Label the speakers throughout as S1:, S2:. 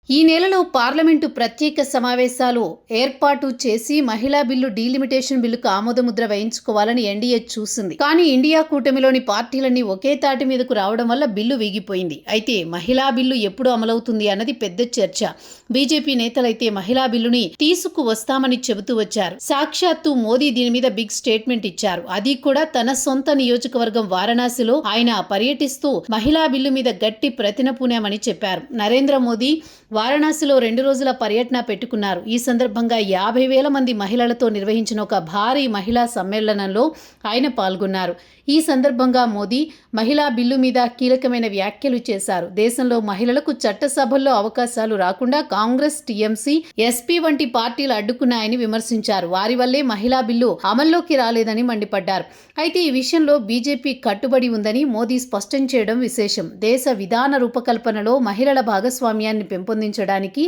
S1: ఈ నెలలో పార్లమెంటు ప్రత్యేక సమావేశాలు ఏర్పాటు చేసి మహిళా బిల్లు డీలిమిటేషన్ బిల్లుకు ఆమోదముద్ర వేయించుకోవాలని ఎన్డీఏ చూసింది. కానీ ఇండియా కూటమిలోని పార్టీలన్నీ ఒకే తాటి మీదకు రావడం వల్ల బిల్లు వీగిపోయింది. అయితే మహిళా బిల్లు ఎప్పుడు అమలవుతుంది అన్నది పెద్ద చర్చ. బీజేపీ నేతలైతే మహిళా బిల్లుని తీసుకువస్తామని చెబుతూ వచ్చారు. సాక్షాత్తు మోదీ దీని మీద బిగ్ స్టేట్మెంట్ ఇచ్చారు. అది కూడా తన సొంత నియోజకవర్గం వారణాసిలో ఆయన పర్యటిస్తూ మహిళా బిల్లు మీద గట్టి ప్రతినపూనామని చెప్పారు. నరేంద్ర మోదీ వారణాసిలో 2 రోజుల పర్యటన పెట్టుకున్నారు. ఈ సందర్భంగా 50,000 మంది మహిళలతో నిర్వహించిన ఒక భారీ మహిళా సమ్మేళనంలో ఆయన పాల్గొన్నారు. ఈ సందర్భంగా మోదీ మహిళా బిల్లు మీద కీలకమైన వ్యాఖ్యలు చేశారు. దేశంలో మహిళలకు చట్టసభల్లో అవకాశాలు రాకుండా కాంగ్రెస్, టీఎంసీ, ఎస్పీ వంటి పార్టీలు అడ్డుకున్నాయని విమర్శించారు. వారి వల్లే మహిళా బిల్లు అమల్లోకి రాలేదని మండిపడ్డారు. అయితే ఈ విషయంలో బీజేపీ కట్టుబడి ఉందని మోదీ స్పష్టం చేయడం విశేషం. దేశ విధాన రూపకల్పనలో మహిళల భాగస్వామ్యాన్ని పెంపొందించడానికి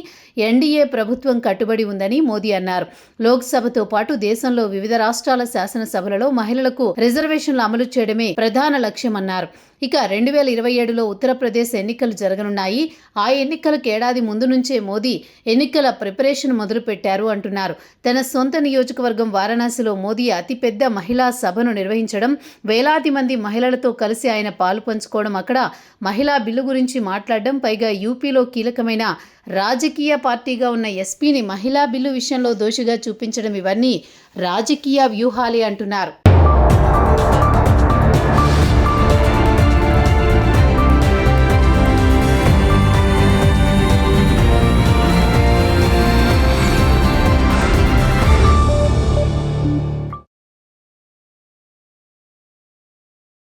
S1: ఎన్డీఏ ప్రభుత్వం కట్టుబడి ఉందని మోదీ అన్నారు. లోక్సభతో పాటు దేశంలో వివిధ రాష్ట్రాల శాసనసభలలో మహిళలకు రిజర్వేషన్లు అమలు చేయడమే ప్రధాన లక్ష్యమన్నారు. ఇక 2027లో ఉత్తరప్రదేశ్ ఎన్నికలు జరగనున్నాయి. ఆ ఎన్నికలకు ఏడాది ముందు నుంచే మోదీ ఎన్నికల ప్రిపరేషన్ మొదలుపెట్టారు అంటున్నారు. తన సొంత నియోజకవర్గం వారణాసిలో మోదీ అతిపెద్ద మహిళా సభను నిర్వహించడం, వేలాది మంది మహిళలతో కలిసి ఆయన పాలు పంచుకోవడం, అక్కడ మహిళా బిల్లు గురించి మాట్లాడడం, పైగా యూపీలో కీలకమైన రాజకీయ పార్టీగా ఉన్న ఎస్పీని మహిళా బిల్లు విషయంలో దోషిగా చూపించడం, ఇవన్నీ రాజకీయ వ్యూహాలే అంటున్నారు.